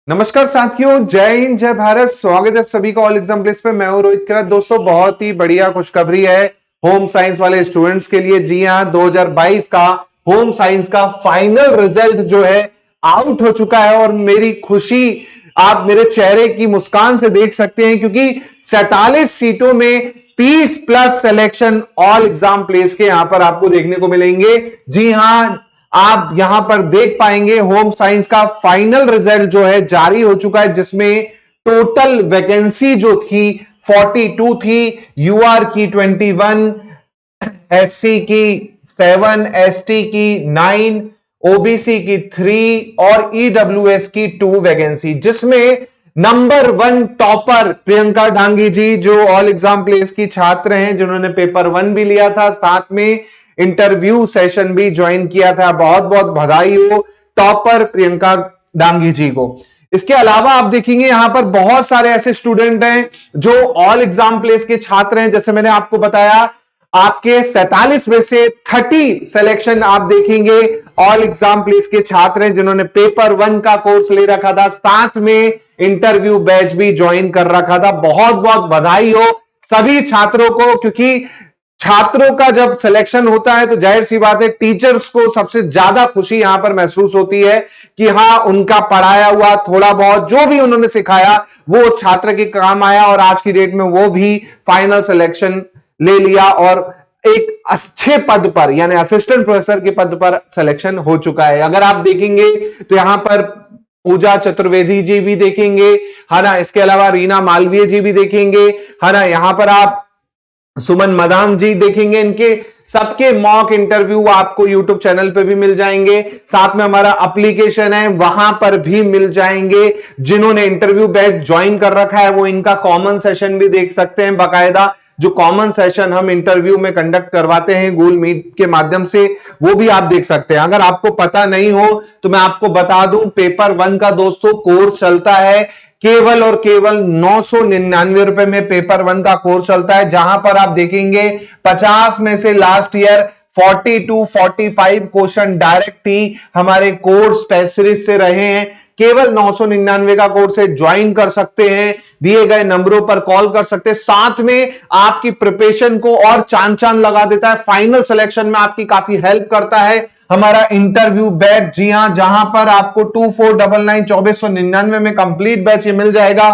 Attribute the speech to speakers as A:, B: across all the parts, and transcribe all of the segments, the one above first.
A: नमस्कार साथियों, जय हिंद जय भारत। स्वागत है आप सभी का ऑल एग्जाम प्लेस पे। मैं हूं रोहित खन्ना। दोस्तों, बहुत ही बढ़िया खुशखबरी है होम साइंस वाले स्टूडेंट्स के लिए। जी हां, 2022 का होम साइंस का फाइनल रिजल्ट जो है आउट हो चुका है और मेरी खुशी आप मेरे चेहरे की मुस्कान से देख सकते हैं, क्योंकि 47 सीटों में 30 plus selection all exam place के यहां पर आपको देखने को मिलेंगे। जी हां, आप यहां पर देख पाएंगे होम साइंस का फाइनल रिजल्ट जो है जारी हो चुका है, जिसमें टोटल वैकेंसी जो थी 42 थी। यूआर की 21, एससी की 7, एसटी की 9, ओबीसी की 3 और ईडब्ल्यूएस की 2 वैकेंसी, जिसमें नंबर 1 टॉपर प्रियंका डांगी जी, जो ऑल एग्जाम प्लेस की छात्र हैं, जिन्होंने पेपर 1 भी लिया था, साथ में इंटरव्यू सेशन भी ज्वाइन किया था। बहुत बहुत बधाई हो टॉपर प्रियंका डांगी जी को। इसके अलावा आप देखेंगे यहां पर बहुत सारे ऐसे स्टूडेंट हैं जो ऑल एग्जाम प्लेस के छात्र हैं। जैसे मैंने आपको बताया, आपके 47 में से 30 सिलेक्शन आप देखेंगे ऑल एग्जाम प्लेस के छात्र हैं, जिन्होंने पेपर 1 का कोर्स ले रखा था, साथ में इंटरव्यू बैच भी ज्वाइन कर रखा था। बहुत बहुत बधाई हो सभी छात्रों को, क्योंकि छात्रों का जब सिलेक्शन होता है तो जाहिर सी बात है टीचर्स को सबसे ज्यादा खुशी यहां पर महसूस होती है कि हाँ, उनका पढ़ाया हुआ थोड़ा बहुत जो भी उन्होंने सिखाया वो उस छात्र के काम आया, और आज की डेट में वो भी फाइनल सिलेक्शन ले लिया और एक अच्छे पद पर, यानी असिस्टेंट प्रोफेसर के पद पर सिलेक्शन हो चुका है। अगर आप देखेंगे तो यहां पर पूजा चतुर्वेदी जी भी देखेंगे, है ना। इसके अलावा रीना मालवीय जी भी देखेंगे, है ना। यहां पर आप सुमन मदान जी देखेंगे। इनके सबके मॉक इंटरव्यू आपको यूट्यूब चैनल पे भी मिल जाएंगे, साथ में हमारा एप्लीकेशन है वहां पर भी मिल जाएंगे। जिन्होंने इंटरव्यू बैच ज्वाइन कर रखा है वो इनका कॉमन सेशन भी देख सकते हैं। बाकायदा जो कॉमन सेशन हम इंटरव्यू में कंडक्ट करवाते हैं गूगल मीट के माध्यम से, वो भी आप देख सकते हैं। अगर आपको पता नहीं हो तो मैं आपको बता दूं, पेपर 1 का दोस्तों कोर्स चलता है केवल और केवल 999 रुपए में। पेपर 1 का कोर्स चलता है, जहां पर आप देखेंगे 50 में से लास्ट ईयर 45 क्वेश्चन डायरेक्ट ही हमारे कोर्स टेस्ट सीरीज से रहे हैं। केवल 999 का कोर्स है, ज्वाइन कर सकते हैं, दिए गए नंबरों पर कॉल कर सकते हैं। साथ में आपकी प्रिपरेशन को और चांद चांद लगा देता है, फाइनल सिलेक्शन में आपकी काफी हेल्प करता है हमारा इंटरव्यू बैच। जी हां, जहां पर आपको 2499 में कंप्लीट बैच ये मिल जाएगा।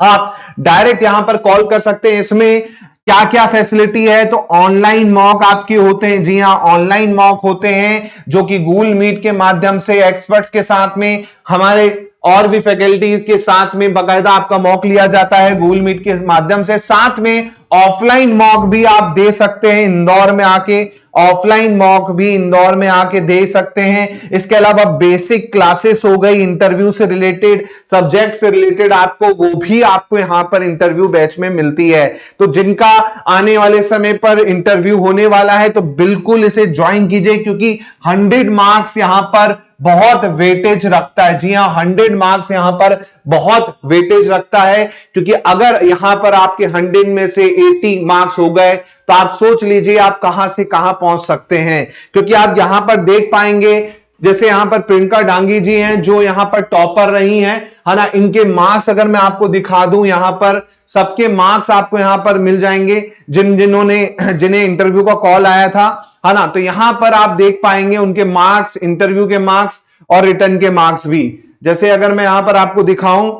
A: आप डायरेक्ट यहां पर कॉल कर सकते हैं। इसमें क्या क्या फैसिलिटी है, तो ऑनलाइन मॉक आपके होते हैं। जी हां, ऑनलाइन मॉक होते हैं जो कि गूगल मीट के माध्यम से एक्सपर्ट्स के साथ में, हमारे और भी फैकल्टी के साथ में बाकायदा आपका मॉक लिया जाता है गूगल मीट के माध्यम से। साथ में ऑफलाइन मॉक भी आप दे सकते हैं इंदौर में आके, ऑफलाइन मॉक भी इंदौर में आके दे सकते हैं। इसके अलावा बेसिक क्लासेस हो गई इंटरव्यू से रिलेटेड, सब्जेक्ट से रिलेटेड, आपको वो भी आपको यहां पर इंटरव्यू बैच में मिलती है। तो जिनका आने वाले समय पर इंटरव्यू होने वाला है तो बिल्कुल इसे ज्वाइन कीजिए, क्योंकि 100 मार्क्स यहां पर बहुत वेटेज रखता है। जी हां, 100 मार्क्स यहां पर बहुत वेटेज रखता है, क्योंकि अगर यहां पर आपके 100 में से 80 मार्क्स हो गए तो आप सोच लीजिए आप कहां से कहां पहुंच सकते हैं। क्योंकि आप यहां पर देख पाएंगे, जैसे यहां पर प्रियंका डांगी जी हैं जो यहां पर टॉपर रही हैं, है ना। इनके मार्क्स अगर मैं आपको दिखा दूं, यहां पर सबके मार्क्स आपको यहां पर मिल जाएंगे जिन्हें इंटरव्यू का कॉल आया था, है ना। तो यहां पर आप देख पाएंगे उनके मार्क्स, इंटरव्यू के मार्क्स और रिटर्न के मार्क्स भी। जैसे अगर मैं यहां पर आपको दिखाऊं,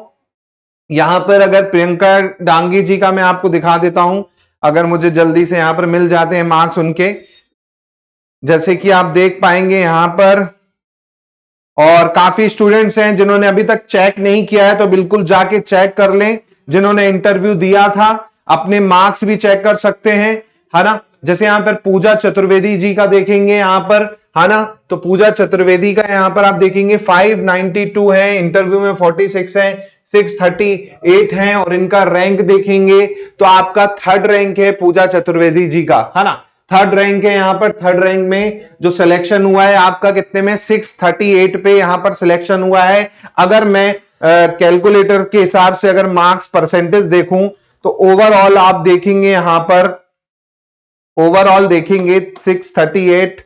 A: यहां पर अगर प्रियंका डांगी जी का मैं आपको दिखा देता हूं, अगर मुझे जल्दी से यहां पर मिल जाते हैं मार्क्स उनके, जैसे कि आप देख पाएंगे यहां पर। और काफी स्टूडेंट्स हैं जिन्होंने अभी तक चेक नहीं किया है, तो बिल्कुल जाके चेक कर लें। जिन्होंने इंटरव्यू दिया था अपने मार्क्स भी चेक कर सकते हैं, है ना। जैसे यहां पर पूजा चतुर्वेदी जी का देखेंगे यहां पर, है ना। तो पूजा चतुर्वेदी का यहां पर आप देखेंगे 592 है, इंटरव्यू में 46 है, 638 है, और इनका रैंक देखेंगे तो आपका 3rd रैंक है पूजा चतुर्वेदी जी का, है ना। 3rd रैंक है यहां पर। 3rd रैंक में जो सिलेक्शन हुआ है आपका कितने में, 638 पे यहां पर सिलेक्शन हुआ है। अगर मैं कैलकुलेटर के हिसाब से अगर मार्क्स परसेंटेज देखूं तो ओवरऑल आप देखेंगे यहां पर, ओवरऑल देखेंगे 638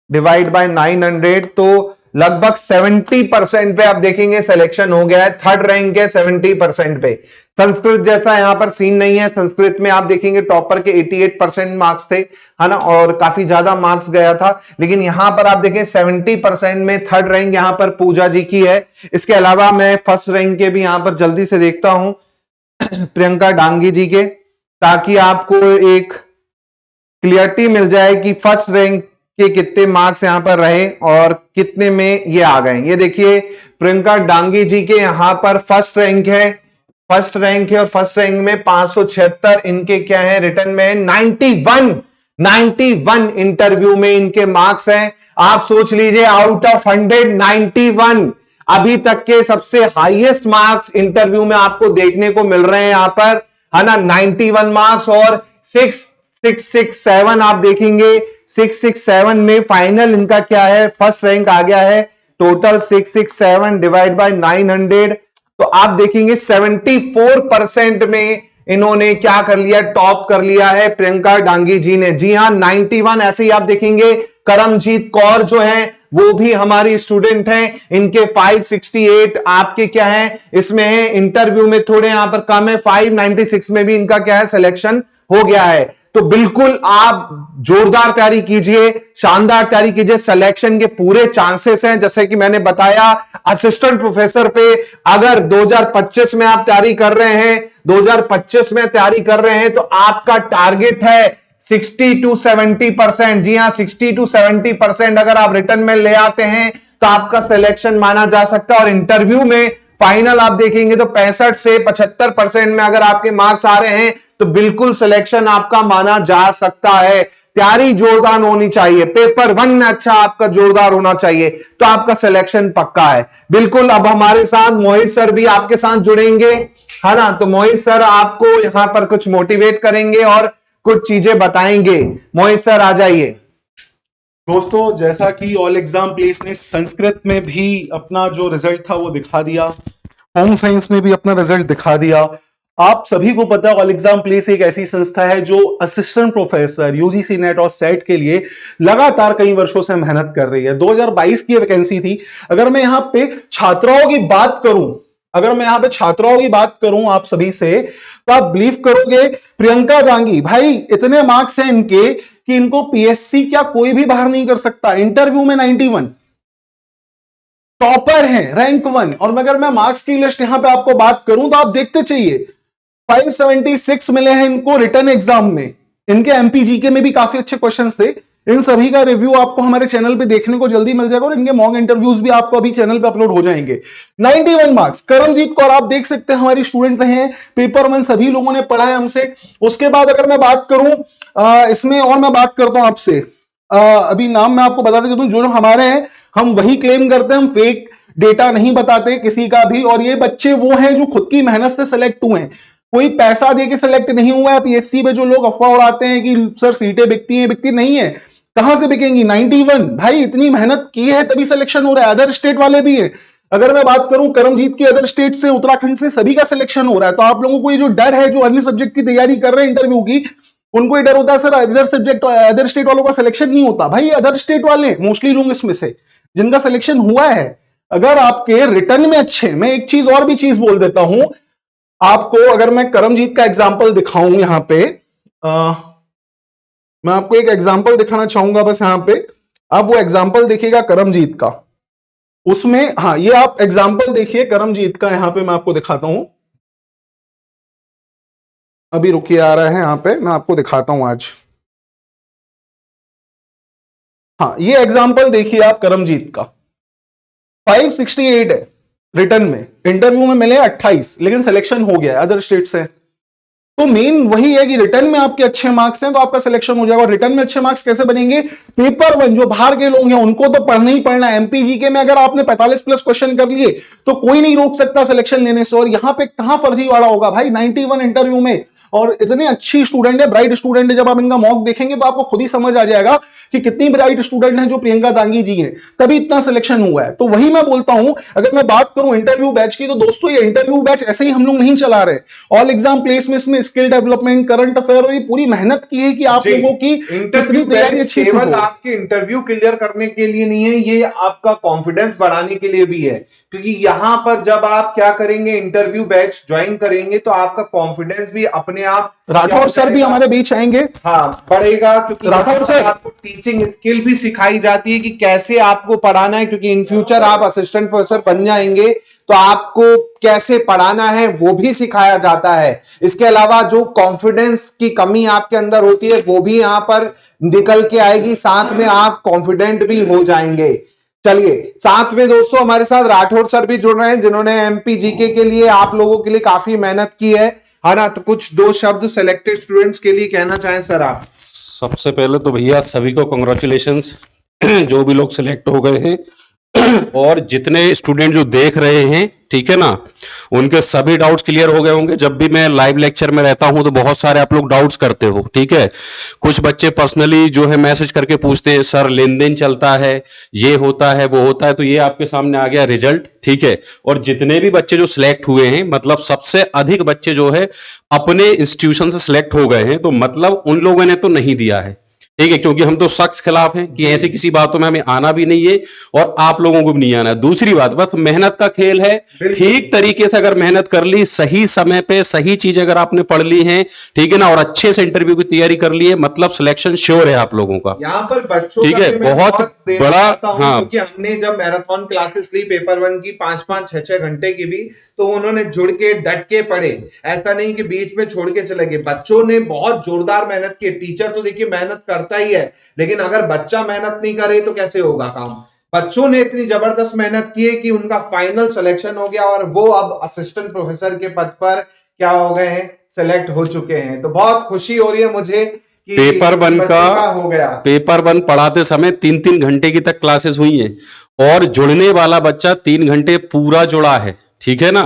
A: डिवाइड बाय 900, तो लगभग 70% पे आप देखेंगे सिलेक्शन हो गया है। थर्ड रैंक है 70% पे। संस्कृत जैसा यहां पर सीन नहीं है। संस्कृत में आप देखेंगे टॉपर के 88% मार्क्स थे, है ना, और काफी ज्यादा मार्क्स गया था। लेकिन यहां पर आप देखें 70% में थर्ड रैंक यहां पर पूजा जी की है। इसके अलावा मैं फर्स्ट रैंक के भी यहां पर जल्दी से देखता हूं प्रियंका डांगी जी के, ताकि आपको एक क्लियरिटी मिल जाए कि फर्स्ट रैंक के कितने मार्क्स यहां पर रहे और कितने में ये आ गए। ये देखिए प्रियंका डांगी जी के यहां पर फर्स्ट रैंक है, फर्स्ट रैंक है, और फर्स्ट रैंक में 576 इनके क्या है रिटर्न में 91 इंटरव्यू में इनके मार्क्स हैं। आप सोच लीजिए आउट ऑफ 100 91 अभी तक के सबसे हाईएस्ट मार्क्स इंटरव्यू में आपको देखने को मिल रहे हैं यहां पर, है ना, 91 मार्क्स। और 6667 आप देखेंगे 667 में फाइनल इनका क्या है, फर्स्ट रैंक आ गया है। टोटल 667 डिवाइड बाय 900, तो आप देखेंगे 74% में इन्होंने क्या कर लिया, टॉप कर लिया है प्रियंका डांगी जी ने। जी हां 91। ऐसे ही आप देखेंगे करमजीत कौर जो है वो भी हमारी स्टूडेंट हैं, इनके 568 आपके क्या है इसमें है, इंटरव्यू में थोड़े यहां पर कम है, 596 में भी इनका क्या है सिलेक्शन हो गया है। तो बिल्कुल आप जोरदार तैयारी कीजिए, शानदार तैयारी कीजिए, सिलेक्शन के पूरे चांसेस हैं। जैसे कि मैंने बताया असिस्टेंट प्रोफेसर पे अगर 2025 में आप तैयारी कर रहे हैं, 2025 में तैयारी कर रहे हैं, तो आपका टारगेट है 60 to 70%। जी हां 60 to 70% अगर आप रिटर्न में ले आते हैं तो आपका सिलेक्शन माना जा सकता है। और इंटरव्यू में फाइनल आप देखेंगे तो 65 से 75% में अगर आपके मार्क्स आ रहे हैं तो बिल्कुल सिलेक्शन आपका माना जा सकता है। तैयारी जोरदार होनी चाहिए, पेपर 1 में अच्छा आपका जोरदार होना चाहिए, तो आपका सिलेक्शन पक्का है। बिल्कुल। अब हमारे साथ मोहित सर भी आपके साथ जुड़ेंगे, है ना, तो मोहित सर आपको यहां पर कुछ मोटिवेट करेंगे और कुछ चीजें बताएंगे। मोहित सर आ जाइए।
B: दोस्तों, जैसा कि ऑल एग्जाम प्लेस ने संस्कृत में भी अपना जो रिजल्ट था वो दिखा दिया, होम साइंस में भी अपना रिजल्ट दिखा दिया। आप सभी को पता है ऑल एग्जाम प्लेस एक ऐसी संस्था है जो असिस्टेंट प्रोफेसर यूजीसी नेट और सेट के लिए लगातार कई वर्षों से मेहनत कर रही है। 2022 की वैकेंसी थी। अगर मैं यहां पे छात्राओं की बात करूं आप सभी से, तो आप बिलीव करोगे प्रियंका डांगी भाई इतने मार्क्स हैं इनके कि इनको पीएससी क्या कोई भी बाहर नहीं कर सकता। इंटरव्यू में 91, टॉपर है, रैंक 1। और अगर मैं मार्क्स की लिस्ट यहां पे आपको बात करूं तो आप देखते चाहिए 576 मिले हैं इनको रिटर्न एग्जाम में। इनके एमपीजीके में भी काफी अच्छे क्वेश्चंस थे। इन सभी का रिव्यू आपको हमारे चैनल पे देखने को जल्दी मिल जाएगा और इनके मॉक इंटरव्यूज भी आपको अभी चैनल पे अपलोड हो जाएंगे। 91 मार्क्स। करमजीत कौर आप देख सकते हैं हमारी स्टूडेंट रहे हैं, पेपर 1 सभी लोगों ने पढ़ा है हमसे। उसके बाद अगर मैं बात करूं इसमें, और मैं बात करता हूं आपसे, अभी नाम मैं आपको बता देता हूं, जो हमारे हैं हम वही क्लेम करते हैं, हम फेक डेटा नहीं बताते किसी का भी। और ये बच्चे वो हैं जो खुद की मेहनत से सिलेक्ट हुए हैं, कोई पैसा दे के सिलेक्ट नहीं हुआ है। पीएससी में जो लोग अफवाह उड़ाते हैं कि सर सीटें बिकती हैं, बिकती नहीं है। कहां से बिकेंगी? 91 भाई, इतनी मेहनत की है तभी सिलेक्शन हो रहा है। अदर स्टेट वाले भी हैं। अगर मैं बात करूं करमजीत की, अदर स्टेट से, उत्तराखंड से सभी का सिलेक्शन हो रहा है। तो आप लोगों को ये जो डर है, जो अन्य सब्जेक्ट की तैयारी कर रहे हैं इंटरव्यू की, उनको ये डर होता है sir other subject, other state वालों का सिलेक्शन नहीं होता। भाई अदर स्टेट वाले मोस्टली लोग इसमें से जिनका सिलेक्शन हुआ है, अगर आपके रिटर्न में अच्छे, मैं एक चीज और भी चीज बोल देता हूं आपको। अगर मैं करमजीत का एग्जाम्पल दिखाऊं यहां पे, मैं आपको एक एग्जाम्पल दिखाना चाहूंगा बस यहां पे। आप वो एग्जाम्पल देखिएगा करमजीत का, उसमें, हाँ ये आप एग्जाम्पल देखिए करमजीत का, यहां पे मैं आपको दिखाता हूं। अभी रुकिए, आ रहा है यहां पे, मैं आपको दिखाता हूं आज। हाँ ये एग्जाम्पल देखिए आप करमजीत का, 568 है रिटर्न में, इंटरव्यू में मिले 28, लेकिन सिलेक्शन हो गया अदर स्टेट से। तो मेन वही है कि रिटर्न में आपके अच्छे मार्क्स हैं तो आपका सिलेक्शन हो जाएगा। और रिटर्न में अच्छे मार्क्स कैसे बनेंगे? पेपर 1 जो बाहर के लोग हैं उनको तो पढ़ना ही पढ़ना है। एमपीजीके में अगर आपने 45 प्लस क्वेश्चन कर लिए तो कोई नहीं रोक सकता सिलेक्शन लेने से। और यहां पे कहां फर्जीवाड़ा होगा भाई, 91 इंटरव्यू में और इतने अच्छी स्टूडेंट है, ब्राइट स्टूडेंट है। जब आप इनका मॉक देखेंगे तो आपको खुद ही समझ आ जाएगा कि कितनी ब्राइट स्टूडेंट है जो प्रियंका दांगी जी हैं, तभी इतना सिलेक्शन हुआ है। तो वही मैं बोलता हूं, अगर मैं बात करूं इंटरव्यू बैच की, तो दोस्तों ये इंटरव्यू बैच ऐसे ही हम लोग नहीं चला रहे। ऑल एग्जाम प्लेसमेंट्स में स्किल डेवलपमेंट, करंट अफेयर, और ये पूरी मेहनत की है कि आप लोगों की
A: इंटरव्यू
B: तैयारी अच्छी से
A: केवल
B: हो।
A: आपके इंटरव्यू क्लियर करने के लिए नहीं है, ये आपका कॉन्फिडेंस बढ़ाने के लिए भी है। क्योंकि यहां पर जब आप क्या करेंगे, इंटरव्यू बैच ज्वाइन करेंगे तो आपका कॉन्फिडेंस भी अपने आप,
B: राठौर सर भी हमारे बीच आएंगे,
A: हाँ, बढ़ेगा। क्योंकि
B: राठौर सर
A: आपको टीचिंग स्किल भी सिखाई जाती है कि कैसे आपको पढ़ाना है। क्योंकि इन फ्यूचर आप असिस्टेंट प्रोफेसर बन जाएंगे तो आपको कैसे पढ़ाना है वो भी सिखाया जाता है। इसके अलावा जो कॉन्फिडेंस की कमी आपके अंदर होती है वो भी यहां पर निकल के आएगी, साथ में आप कॉन्फिडेंट भी हो जाएंगे। चलिए, साथ में दोस्तों हमारे साथ राठौर सर भी जुड़ रहे हैं, जिन्होंने एमपी जीके के लिए आप लोगों के लिए काफी मेहनत की है ना। तो कुछ दो शब्द सिलेक्टेड स्टूडेंट्स के लिए कहना चाहें सर आप।
C: सबसे पहले तो भैया सभी को कॉन्ग्रेचुलेशंस जो भी लोग सिलेक्ट हो गए हैं और जितने स्टूडेंट जो देख रहे हैं, ठीक है ना, उनके सभी डाउट्स क्लियर हो गए होंगे। जब भी मैं लाइव लेक्चर में रहता हूं तो बहुत सारे आप लोग डाउट्स करते हो, ठीक है। कुछ बच्चे पर्सनली जो है मैसेज करके पूछते हैं, सर लेन देन चलता है, ये होता है, वो होता है। तो ये आपके सामने आ गया रिजल्ट, ठीक है। और जितने भी बच्चे जो सिलेक्ट हुए हैं, मतलब सबसे अधिक बच्चे जो है अपने इंस्टीट्यूशन से सिलेक्ट हो गए हैं, तो मतलब उन लोगों ने तो नहीं दिया है, ठीक है। क्योंकि हम तो सख्त खिलाफ हैं कि ऐसी किसी बातों में हमें आना भी नहीं है और आप लोगों को भी नहीं आना है। दूसरी बात, बस मेहनत का खेल है। ठीक तरीके से अगर मेहनत कर ली, सही समय पे सही चीज अगर आपने पढ़ ली है, ठीक है ना, और अच्छे से इंटरव्यू की तैयारी कर ली है, मतलब सिलेक्शन श्योर है आप लोगों का।
A: यहाँ पर बच्चों
C: ठीक
A: का
C: है,
A: भी मैं
C: बहुत
A: देना
C: बड़ा,
A: चाहता हूं,
C: हाँ।
A: क्योंकि हमने जब मैराथन क्लासेस ली पेपर 1 की 5-5 6-6 घंटे की भी, तो उन्होंने जुड़ के डट के पढ़े। ऐसा नहीं कि बीच में छोड़ के चले गए। बच्चों ने बहुत जोरदार मेहनत की। टीचर तो देखिए मेहनत करता ही है, लेकिन अगर बच्चा मेहनत नहीं करे तो कैसे होगा काम। बच्चों ने इतनी जबरदस्त मेहनत की है कि उनका फाइनल सिलेक्शन हो गया और वो अब असिस्टेंट प्रोफेसर के पद पर क्या हो गए हैं, सिलेक्ट हो चुके हैं। तो बहुत खुशी हो रही है मुझे कि
C: पेपर 1 का
A: हो गया।
C: पेपर 1 पढ़ाते समय 3-3 घंटे की तक क्लासेस हुई हैं और जुड़ने वाला बच्चा 3 घंटे पूरा जुड़ा है, ठीक है ना।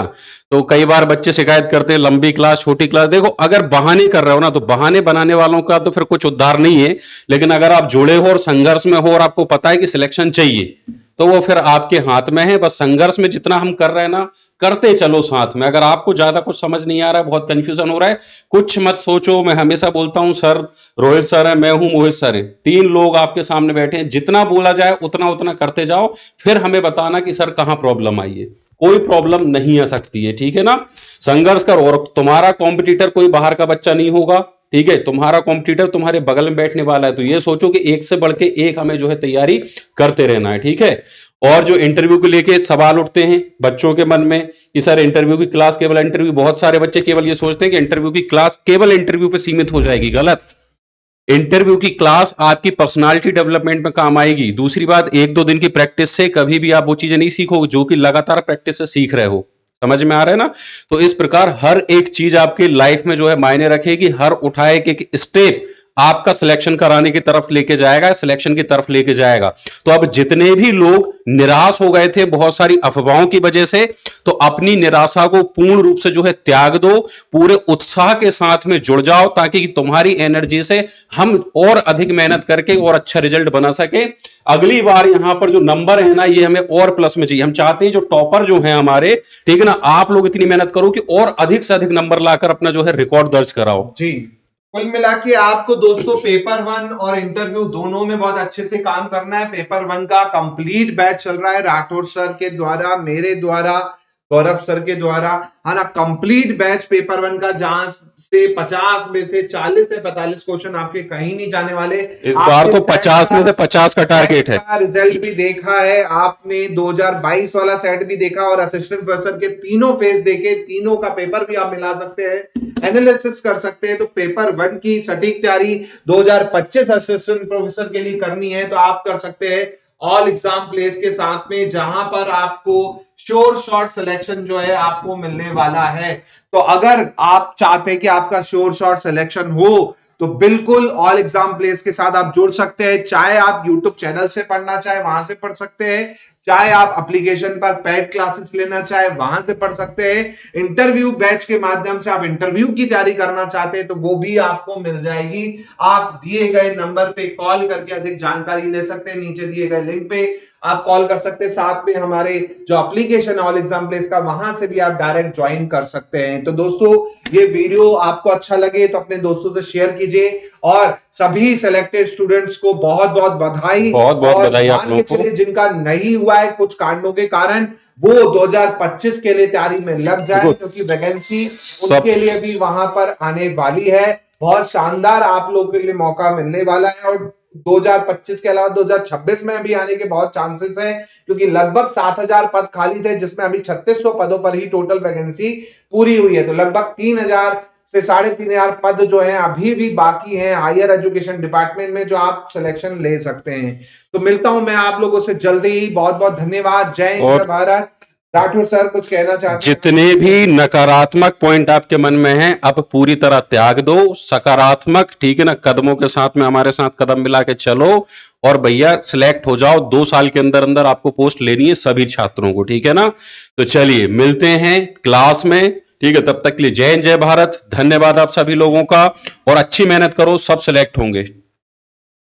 C: तो कई बार बच्चे शिकायत करते हैं लंबी क्लास, छोटी क्लास। देखो, अगर बहाने कर रहे हो ना, तो बहाने बनाने वालों का तो फिर कुछ उद्धार नहीं है। लेकिन अगर आप जुड़े हो और संघर्ष में हो और आपको पता है कि सिलेक्शन चाहिए, तो वो फिर आपके हाथ में है। बस संघर्ष में जितना हम कर रहे हैं ना, करते चलो साथ में। अगर आपको ज्यादा कुछ समझ नहीं आ रहा है, बहुत कंफ्यूजन हो रहा है, कुछ मत सोचो। मैं हमेशा बोलता हूं, सर रोहित सर है, मैं हूं मोहित सर है, 3 लोग आपके सामने बैठे हैं। जितना बोला जाए उतना उतना करते जाओ, फिर हमें बताना कि सर कहां प्रॉब्लम आई है। कोई प्रॉब्लम नहीं आ सकती है, ठीक है ना। संघर्ष करो, और तुम्हारा कॉम्पिटिटर कोई बाहर का बच्चा नहीं होगा, ठीक है। तुम्हारा कॉम्पिटिटर तुम्हारे बगल में बैठने वाला है। तो ये सोचो कि एक से बढ़ के एक हमें जो है तैयारी करते रहना है, ठीक है। और जो इंटरव्यू को लेके सवाल उठते हैं बच्चों के मन में कि सर इंटरव्यू की क्लास केवल इंटरव्यू, बहुत सारे बच्चे केवल ये सोचते हैं कि इंटरव्यू की क्लास केवल इंटरव्यू पे सीमित हो जाएगी। गलत। इंटरव्यू की क्लास आपकी पर्सनालिटी डेवलपमेंट में काम आएगी। दूसरी बात, 1-2 दिन की प्रैक्टिस से कभी भी आप वो चीजें नहीं सीखोगे जो कि लगातार प्रैक्टिस से सीख रहे हो। समझ में आ रहा है ना। तो इस प्रकार हर एक चीज आपकी लाइफ में जो है मायने रखेगी। हर उठाए के स्टेप आपका सिलेक्शन कराने की तरफ लेके जाएगा, सिलेक्शन की तरफ लेके जाएगा। तो अब जितने भी लोग निराश हो गए थे बहुत सारी अफवाहों की वजह से, तो अपनी निराशा को पूर्ण रूप से जो है त्याग दो, पूरे उत्साह के साथ में जुड़ जाओ, ताकि तुम्हारी एनर्जी से हम और अधिक मेहनत करके और अच्छा रिजल्ट बना सके। अगली बार यहां पर जो नंबर है ना, ये हमें और प्लस में चाहिए। हम चाहते हैं जो टॉपर जो है हमारे, ठीक है ना, आप लोग इतनी मेहनत करो कि और अधिक से अधिक नंबर लाकर अपना जो है रिकॉर्ड दर्ज कराओ
A: जी। कुल मिला के आपको दोस्तों पेपर 1 और इंटरव्यू दोनों में बहुत अच्छे से काम करना है। पेपर 1 का कंप्लीट बैच चल रहा है राठौर सर के द्वारा, मेरे द्वारा, गौरव सर के द्वारा, है ना। कंप्लीट बैच पेपर 1 का, जहां से 50 में से 40 से 45 क्वेश्चन आपके कहीं नहीं जाने वाले।
C: इस बार तो 50 में से 50 का टारगेट है।
A: रिजल्ट भी देखा है आपने, 2022 वाला सेट भी देखा और असिस्टेंट प्रोफेसर के तीनों फेज देखे, तीनों का पेपर भी आप मिला सकते हैं, एनालिसिस कर सकते हैं। तो पेपर 1 की सटीक तैयारी 2025 असिस्टेंट प्रोफेसर के लिए करनी है तो आप कर सकते हैं ऑल एग्जाम प्लेस के साथ में, जहां पर आपको श्योर शॉट सिलेक्शन जो है आपको मिलने वाला है। तो अगर आप चाहते हैं कि आपका श्योर शॉट सिलेक्शन हो, तो बिल्कुल ऑल एग्जाम प्लेस के साथ आप जुड़ सकते हैं। चाहे आप यूट्यूब चैनल से पढ़ना चाहे वहां से पढ़ सकते हैं, चाहे आप एप्लीकेशन पर पेड क्लासेस लेना चाहे वहां से पढ़ सकते हैं, इंटरव्यू बैच के माध्यम से आप इंटरव्यू की तैयारी करना चाहते हैं तो वो भी आपको मिल जाएगी। आप दिए गए नंबर पे कॉल करके अधिक जानकारी ले सकते हैं, नीचे दिए गए लिंक पे आप कॉल कर सकते हैं। साथ में हमारे जो एप्लीकेशन ऑल एग्जाम प्लेस का वहां से भी आप डायरेक्ट ज्वाइन कर सकते हैं। तो दोस्तों ये वीडियो आपको अच्छा लगे तो अपने दोस्तों से शेयर कीजिए और सभी सिलेक्टेड स्टूडेंट्स को बहुत बहुत बधाई।
C: बहुत बहुत बधाई आप
A: मान
C: लोगों
A: के
C: को।
A: चलिए जिनका नहीं हुआ है कुछ कारणों के कारण वो 2025 के लिए तैयारी में लग जाए, क्योंकि वैकेंसी उनके लिए भी वहां पर आने वाली है। बहुत शानदार आप लोगों के लिए मौका मिलने वाला है और 2025 के अलावा 2026 में भी आने के बहुत चांसेस हैं, क्योंकि लगभग 7000 पद खाली थे जिसमें अभी 3600 पदों पर ही टोटल वैकेंसी पूरी हुई है। तो लगभग 3000 से 3500 पद जो हैं अभी भी बाकी हैं हायर एजुकेशन डिपार्टमेंट में, जो आप सिलेक्शन ले सकते हैं। तो मिलता हूं मैं आप लोगों से जल्दी ही। बहुत बहुत धन्यवाद। जय हिंद, जय भारत। राठौर सर कुछ कहना चाहते हैं?
C: जितने भी नकारात्मक पॉइंट आपके मन में हैं अब पूरी तरह त्याग दो, सकारात्मक ठीक है ना कदमों के साथ में हमारे साथ कदम मिला के चलो और भैया सिलेक्ट हो जाओ। 2 साल के अंदर अंदर आपको पोस्ट लेनी है सभी छात्रों को, ठीक है ना। तो चलिए मिलते हैं क्लास में, ठीक है। तब तक के लिए जय हिंद, जय भारत। धन्यवाद आप सभी लोगों का और अच्छी मेहनत करो, सब सिलेक्ट होंगे।